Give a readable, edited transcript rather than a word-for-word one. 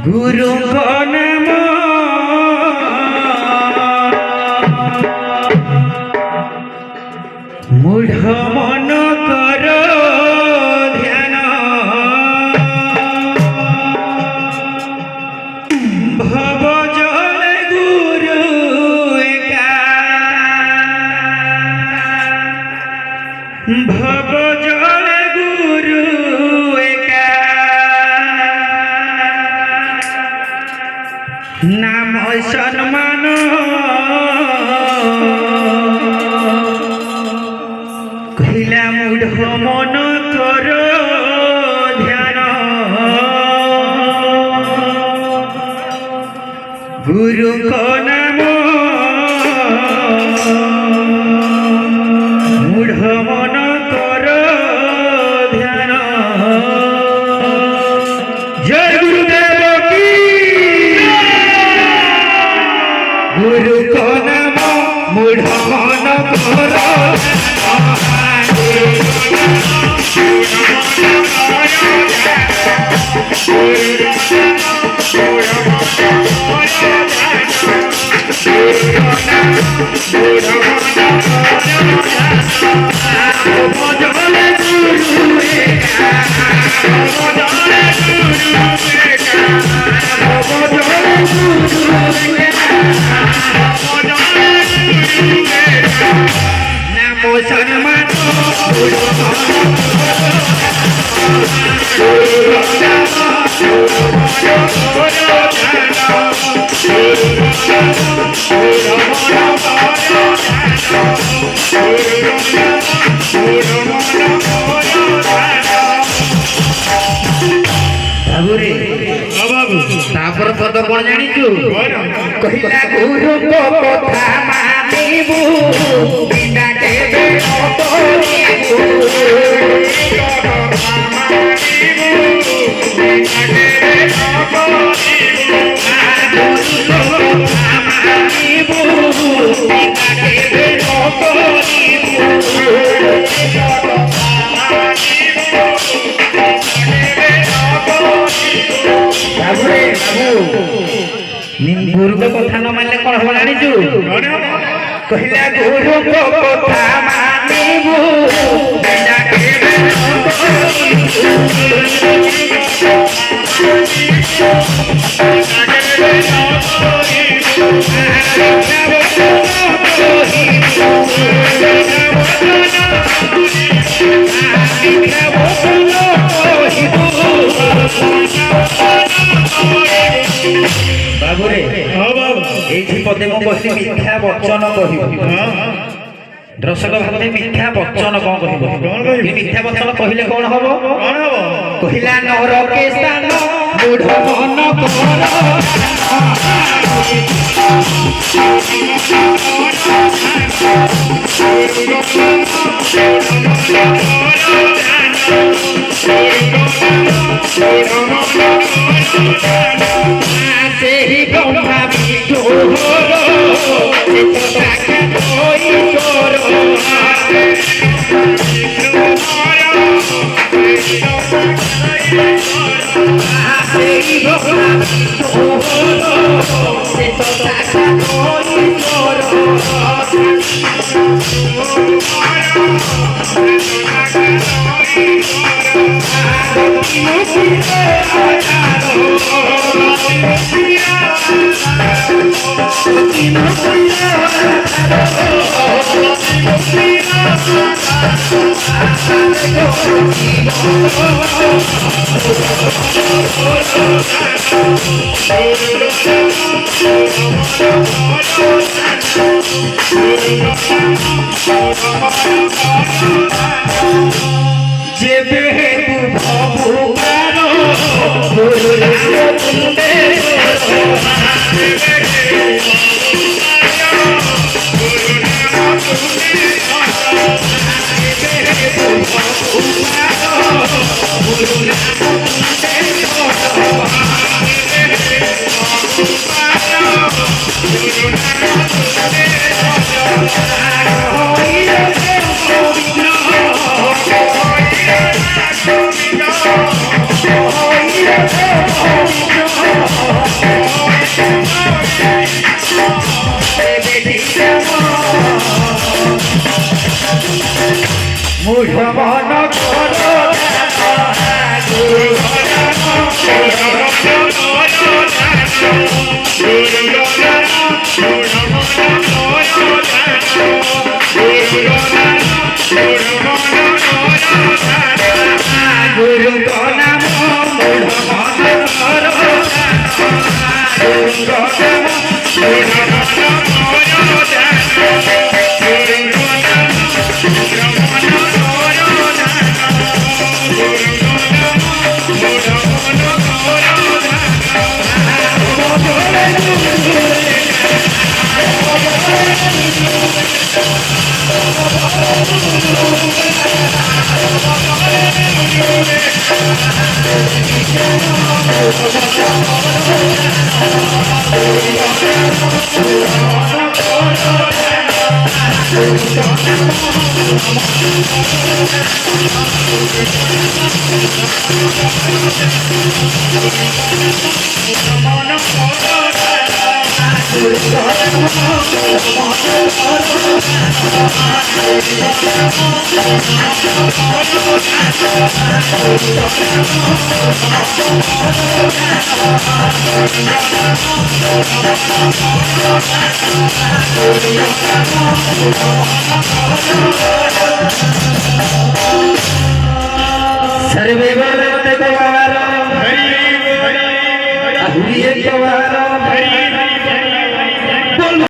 गुरु को नमो मूढ़ मन कर ध्यान भव जल गुरु एका भव जल गुरु एका नाम सम्मान कहिला मूढ़ मन कर ध्यान गुरु को नाम मूढ़ मन कर ध्यान। जय गुरुदेव की। गुरु को नाम मूढ़ मन कर तापर पद कौन जानिचु कहिला गुरु को कथा मानिबू बिना केबे नकरिबू गुरु को कथा न मानले कौन हो जानिचु कहिला गुरु को कथा मानिबू बिना केबे बाबुरे एठी पदे मो कहली मिथ्या वचन कहिबो दर्शक भाबे मिथ्या वचन कोन कहिबो मिथ्या वचन कहिले कोन हबो कहिला नर के स्थान मूढ़ मन कर ब्रह्मा विष्णु Oh, মূঢ় মন কর গুরু গুরু নাম মূঢ় মন কর सर्वे बोलते गवार हरि एक गवार